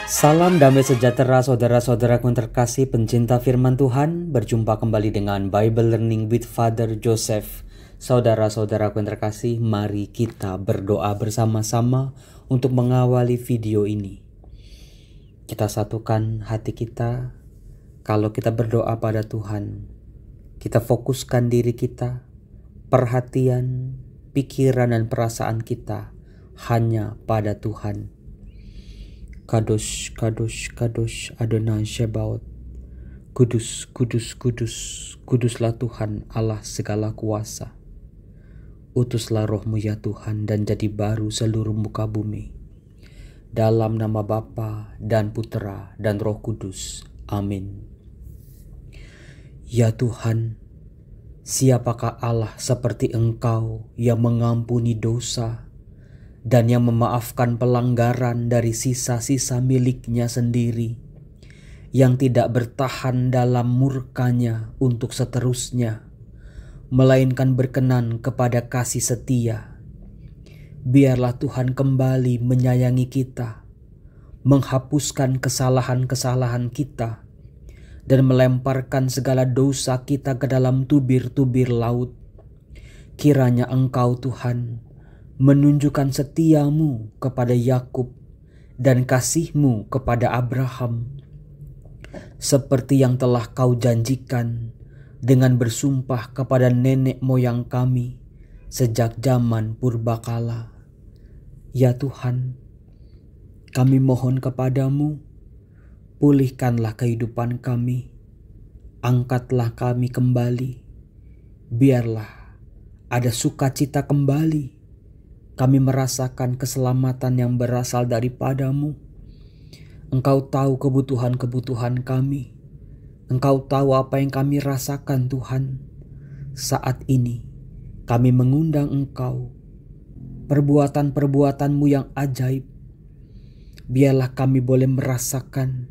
Salam damai sejahtera saudara-saudaraku yang terkasih pencinta firman Tuhan. Berjumpa kembali dengan Bible Learning with Father Joseph. Saudara-saudaraku yang terkasih, mari kita berdoa bersama-sama untuk mengawali video ini. Kita satukan hati kita. Kalau kita berdoa pada Tuhan, kita fokuskan diri kita, perhatian, pikiran dan perasaan kita hanya pada Tuhan. Kadosh, kadosh, kadosh Adonai Shebaot. Kudus, kudus, kudus, kuduslah Tuhan Allah segala kuasa. Utuslah rohmu ya Tuhan dan jadi baru seluruh muka bumi. Dalam nama Bapa dan Putera dan Roh Kudus. Amin. Ya Tuhan, siapakah Allah seperti Engkau yang mengampuni dosa dan yang memaafkan pelanggaran dari sisa-sisa miliknya sendiri, yang tidak bertahan dalam murkanya untuk seterusnya, melainkan berkenan kepada kasih setia. Biarlah Tuhan kembali menyayangi kita, menghapuskan kesalahan-kesalahan kita, dan melemparkan segala dosa kita ke dalam tubir-tubir laut. Kiranya Engkau Tuhan menunjukkan setiamu kepada Yakub dan kasihmu kepada Abraham, seperti yang telah kau janjikan dengan bersumpah kepada nenek moyang kami sejak zaman purbakala. Ya Tuhan, kami mohon kepadamu, pulihkanlah kehidupan kami, angkatlah kami kembali, biarlah ada sukacita kembali. Kami merasakan keselamatan yang berasal daripadamu. Engkau tahu kebutuhan-kebutuhan kami. Engkau tahu apa yang kami rasakan Tuhan. Saat ini kami mengundang Engkau. Perbuatan-perbuatan-Mu yang ajaib. Biarlah kami boleh merasakan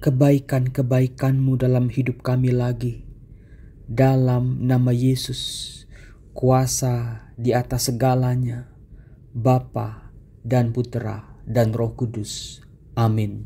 kebaikan-kebaikan-Mu dalam hidup kami lagi. Dalam nama Yesus, kuasa di atas segalanya, Bapa dan Putera dan Roh Kudus. Amin.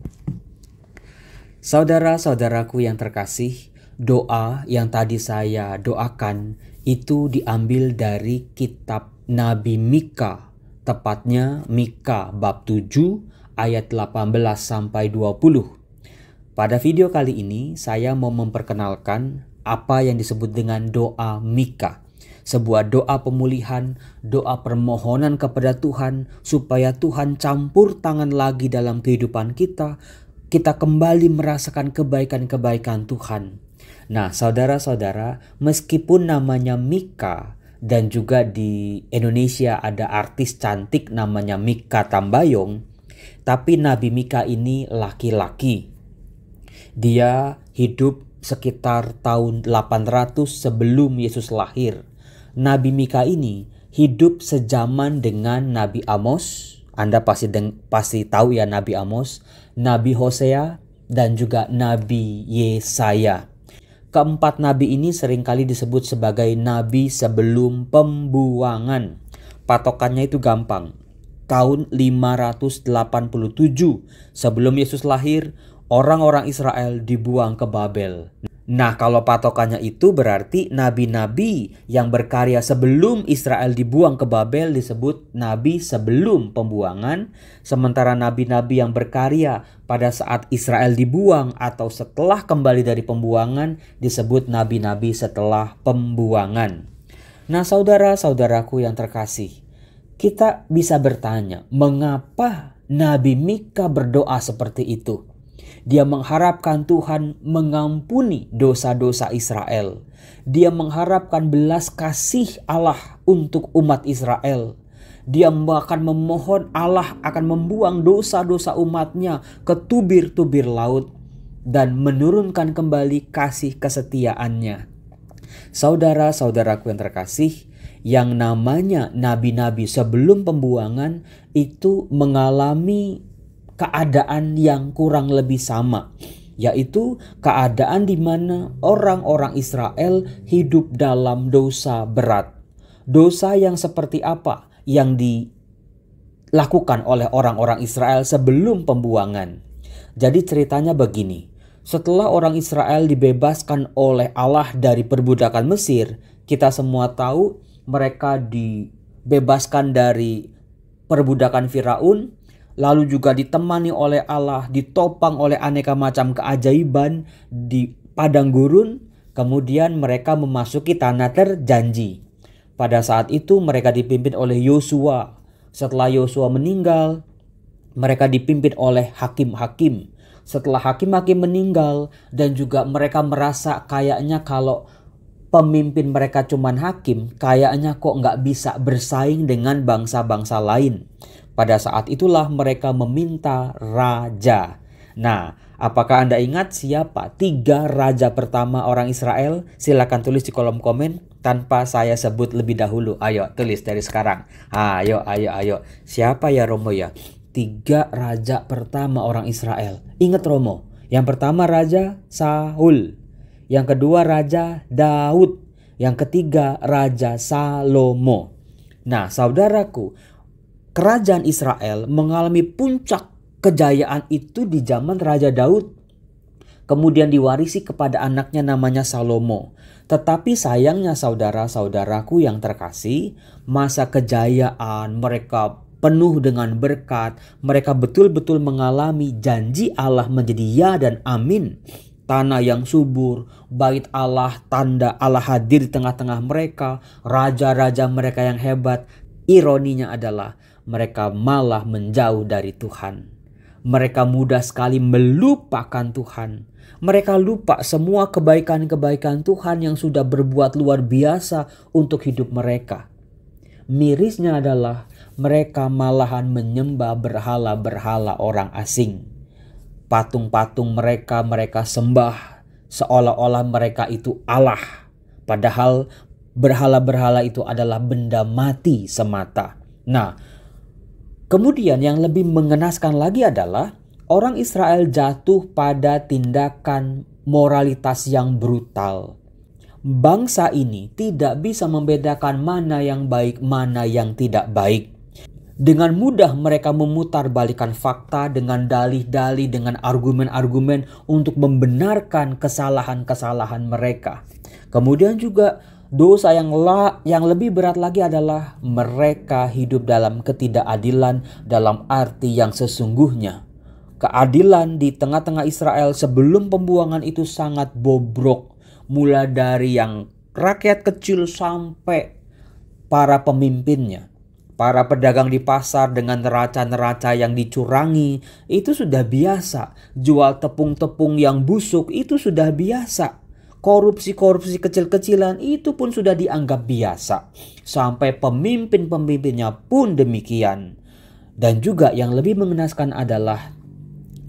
Saudara-saudaraku yang terkasih, doa yang tadi saya doakan itu diambil dari kitab Nabi Mika, tepatnya Mika bab 7 ayat 18 sampai 20. Pada video kali ini saya mau memperkenalkan apa yang disebut dengan doa Mika. Sebuah doa pemulihan, doa permohonan kepada Tuhan supaya Tuhan campur tangan lagi dalam kehidupan kita. Kita kembali merasakan kebaikan-kebaikan Tuhan. Nah, saudara-saudara, meskipun namanya Mika dan juga di Indonesia ada artis cantik namanya Mikha Tambayong, tapi Nabi Mika ini laki-laki. Dia hidup sekitar tahun 800 sebelum Yesus lahir. Nabi Mika ini hidup sejaman dengan Nabi Amos. Anda pasti tahu ya Nabi Amos, Nabi Hosea, dan juga Nabi Yesaya. Keempat nabi ini seringkali disebut sebagai nabi sebelum pembuangan. Patokannya itu gampang. Tahun 587 sebelum Yesus lahir, orang-orang Israel dibuang ke Babel. Nah, kalau patokannya itu berarti nabi-nabi yang berkarya sebelum Israel dibuang ke Babel disebut nabi sebelum pembuangan. Sementara nabi-nabi yang berkarya pada saat Israel dibuang atau setelah kembali dari pembuangan disebut nabi-nabi setelah pembuangan. Nah, saudara-saudaraku yang terkasih, kita bisa bertanya, mengapa Nabi Mika berdoa seperti itu? Dia mengharapkan Tuhan mengampuni dosa-dosa Israel. Dia mengharapkan belas kasih Allah untuk umat Israel. Dia akan memohon Allah akan membuang dosa-dosa umatnya ke tubir-tubir laut dan menurunkan kembali kasih kesetiaannya. Saudara-saudaraku yang terkasih, yang namanya nabi-nabi sebelum pembuangan itu mengalami keadaan yang kurang lebih sama, yaitu keadaan di mana orang-orang Israel hidup dalam dosa berat. Dosa yang seperti apa yang dilakukan oleh orang-orang Israel sebelum pembuangan? Jadi ceritanya begini. Setelah orang Israel dibebaskan oleh Allah dari perbudakan Mesir, kita semua tahu mereka dibebaskan dari perbudakan Firaun, lalu juga ditemani oleh Allah, ditopang oleh aneka macam keajaiban di padang gurun, kemudian mereka memasuki tanah terjanji. Pada saat itu mereka dipimpin oleh Yosua. Setelah Yosua meninggal, mereka dipimpin oleh hakim-hakim. Setelah hakim-hakim meninggal dan juga mereka merasa kayaknya kalau pemimpin mereka cuman hakim, kayaknya kok nggak bisa bersaing dengan bangsa-bangsa lain. Pada saat itulah mereka meminta raja. Nah, apakah Anda ingat siapa 3 raja pertama orang Israel? Silakan tulis di kolom komen tanpa saya sebut lebih dahulu. Ayo tulis dari sekarang. Ayo. Siapa ya Romo ya? 3 raja pertama orang Israel. Ingat Romo, yang pertama Raja Saul, yang kedua Raja Daud, yang ketiga Raja Salomo. Nah saudaraku, kerajaan Israel mengalami puncak kejayaan itu di zaman Raja Daud. Kemudian diwarisi kepada anaknya namanya Salomo. Tetapi sayangnya saudara-saudaraku yang terkasih, masa kejayaan mereka penuh dengan berkat, mereka betul-betul mengalami janji Allah menjadi ya dan amin. Tanah yang subur, bait Allah, tanda Allah hadir di tengah-tengah mereka, raja-raja mereka yang hebat. Ironinya adalah mereka malah menjauh dari Tuhan. Mereka mudah sekali melupakan Tuhan. Mereka lupa semua kebaikan-kebaikan Tuhan yang sudah berbuat luar biasa untuk hidup mereka. Mirisnya adalah mereka malahan menyembah berhala-berhala orang asing. Patung-patung mereka sembah seolah-olah mereka itu Allah. Padahal berhala-berhala itu adalah benda mati semata. Nah, kemudian yang lebih mengenaskan lagi adalah orang Israel jatuh pada tindakan moralitas yang brutal. Bangsa ini tidak bisa membedakan mana yang baik, mana yang tidak baik. Dengan mudah mereka memutarbalikkan fakta dengan dalih-dalih, dengan argumen-argumen untuk membenarkan kesalahan-kesalahan mereka. Kemudian juga dosa yang lebih berat lagi adalah mereka hidup dalam ketidakadilan dalam arti yang sesungguhnya. Keadilan di tengah-tengah Israel sebelum pembuangan itu sangat bobrok. Mulai dari yang rakyat kecil sampai para pemimpinnya. Para pedagang di pasar dengan neraca-neraca yang dicurangi itu sudah biasa. Jual tepung-tepung yang busuk itu sudah biasa. Korupsi-korupsi kecil-kecilan itu pun sudah dianggap biasa. Sampai pemimpin-pemimpinnya pun demikian. Dan juga yang lebih mengenaskan adalah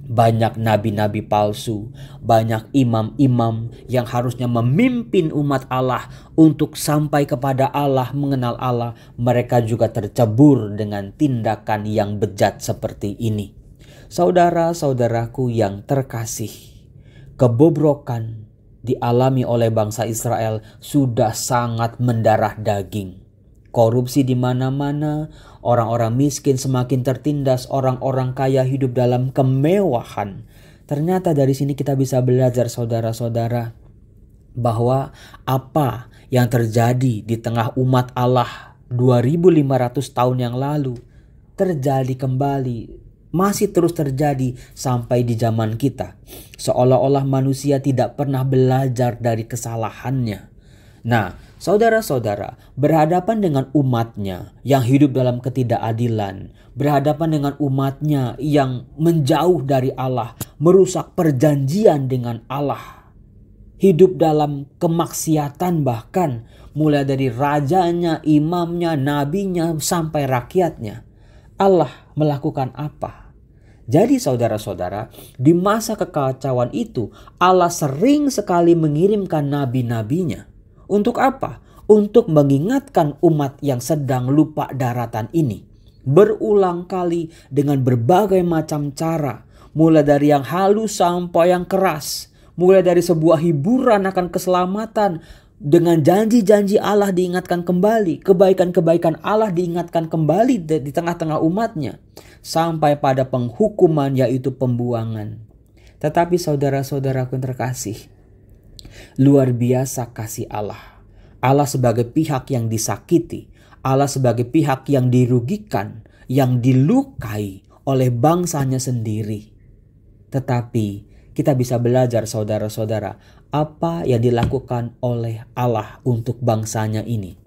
banyak nabi-nabi palsu, banyak imam-imam yang harusnya memimpin umat Allah untuk sampai kepada Allah, mengenal Allah. Mereka juga tercebur dengan tindakan yang bejat seperti ini. Saudara-saudaraku yang terkasih, kebobrokan dialami oleh bangsa Israel sudah sangat mendarah daging. Korupsi di mana-mana, orang-orang miskin semakin tertindas, orang-orang kaya hidup dalam kemewahan. Ternyata dari sini kita bisa belajar saudara-saudara bahwa apa yang terjadi di tengah umat Allah 2500 tahun yang lalu terjadi kembali, masih terus terjadi sampai di zaman kita. Seolah-olah manusia tidak pernah belajar dari kesalahannya. Nah, saudara-saudara, berhadapan dengan umatnya yang hidup dalam ketidakadilan, berhadapan dengan umatnya yang menjauh dari Allah, merusak perjanjian dengan Allah, hidup dalam kemaksiatan bahkan, mulai dari rajanya, imamnya, nabinya, sampai rakyatnya. Allah melakukan apa? Jadi saudara-saudara, di masa kekacauan itu, Allah sering sekali mengirimkan nabi-nabinya. Untuk apa? Untuk mengingatkan umat yang sedang lupa daratan ini. Berulang kali dengan berbagai macam cara. Mulai dari yang halus sampai yang keras. Mulai dari sebuah hiburan akan keselamatan. Dengan janji-janji Allah diingatkan kembali. Kebaikan-kebaikan Allah diingatkan kembali di tengah-tengah umatnya. Sampai pada penghukuman, yaitu pembuangan. Tetapi saudara-saudaraku yang terkasih, luar biasa kasih Allah. Allah sebagai pihak yang disakiti, Allah sebagai pihak yang dirugikan, yang dilukai oleh bangsanya sendiri. Tetapi kita bisa belajar saudara-saudara, apa yang dilakukan oleh Allah untuk bangsanya ini.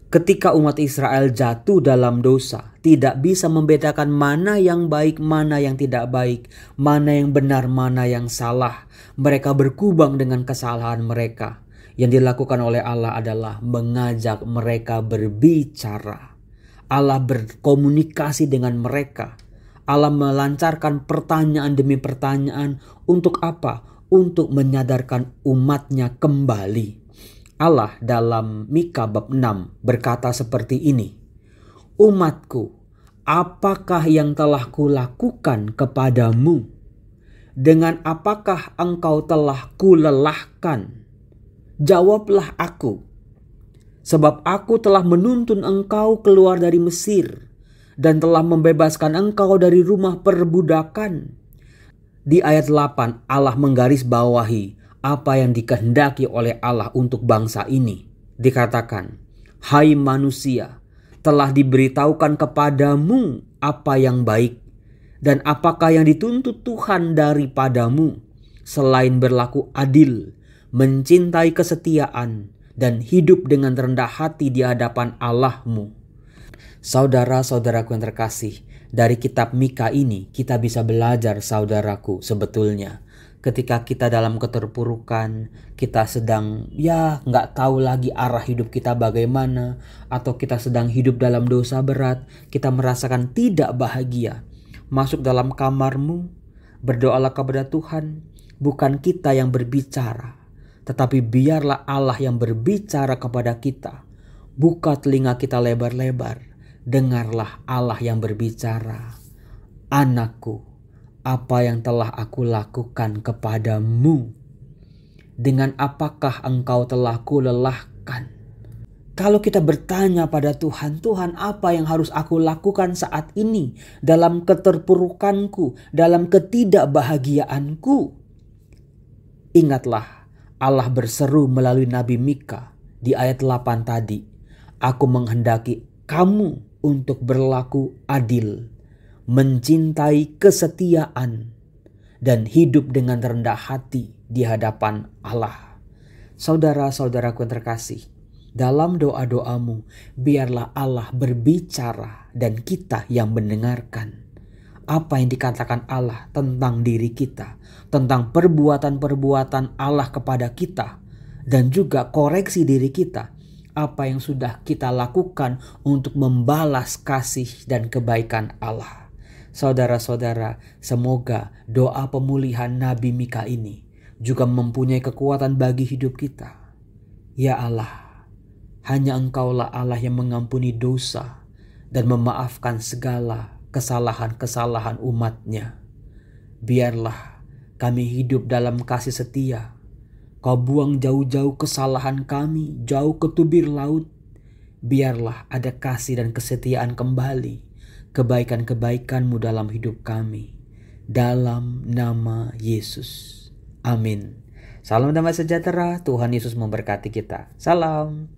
Ketika umat Israel jatuh dalam dosa, tidak bisa membedakan mana yang baik, mana yang tidak baik, mana yang benar, mana yang salah. Mereka berkubang dengan kesalahan mereka. Yang dilakukan oleh Allah adalah mengajak mereka berbicara. Allah berkomunikasi dengan mereka. Allah melancarkan pertanyaan demi pertanyaan. Untuk apa? Untuk menyadarkan umatnya kembali. Allah dalam Mika bab 6 berkata seperti ini. Umatku, apakah yang telah kulakukan kepadamu? Dengan apakah engkau telah kulelahkan? Jawablah aku. Sebab aku telah menuntun engkau keluar dari Mesir dan telah membebaskan engkau dari rumah perbudakan. Di ayat 8 Allah menggarisbawahi apa yang dikehendaki oleh Allah untuk bangsa ini. Dikatakan, hai manusia, telah diberitahukan kepadamu apa yang baik, dan apakah yang dituntut Tuhan daripadamu, selain berlaku adil, mencintai kesetiaan, dan hidup dengan rendah hati di hadapan Allahmu. Saudara-saudaraku yang terkasih, dari kitab Mika ini kita bisa belajar saudaraku sebetulnya. Ketika kita dalam keterpurukan, kita sedang nggak tahu lagi arah hidup kita bagaimana, atau kita sedang hidup dalam dosa berat, kita merasakan tidak bahagia. Masuk dalam kamarmu, berdoalah kepada Tuhan, bukan kita yang berbicara, tetapi biarlah Allah yang berbicara kepada kita. Buka telinga kita lebar-lebar, dengarlah Allah yang berbicara. Anakku, apa yang telah aku lakukan kepadamu? Dengan apakah engkau telah kulelahkan? Kalau kita bertanya pada Tuhan, Tuhan apa yang harus aku lakukan saat ini dalam keterpurukanku, dalam ketidakbahagiaanku? Ingatlah Allah berseru melalui Nabi Mika di ayat 8 tadi. Aku menghendaki kamu untuk berlaku adil, mencintai kesetiaan, dan hidup dengan rendah hati di hadapan Allah. Saudara-saudaraku yang terkasih, dalam doa-doamu biarlah Allah berbicara dan kita yang mendengarkan. Apa yang dikatakan Allah tentang diri kita, tentang perbuatan-perbuatan Allah kepada kita, dan juga koreksi diri kita. Apa yang sudah kita lakukan untuk membalas kasih dan kebaikan Allah. Saudara-saudara, semoga doa pemulihan Nabi Mika ini juga mempunyai kekuatan bagi hidup kita. Ya Allah, hanya Engkaulah Allah yang mengampuni dosa dan memaafkan segala kesalahan-kesalahan umat-Nya. Biarlah kami hidup dalam kasih setia. Kau buang jauh-jauh kesalahan kami, jauh ke tubir laut. Biarlah ada kasih dan kesetiaan kembali, kebaikan-kebaikan-Mu dalam hidup kami. Dalam nama Yesus. Amin. Salam damai sejahtera. Tuhan Yesus memberkati kita. Salam.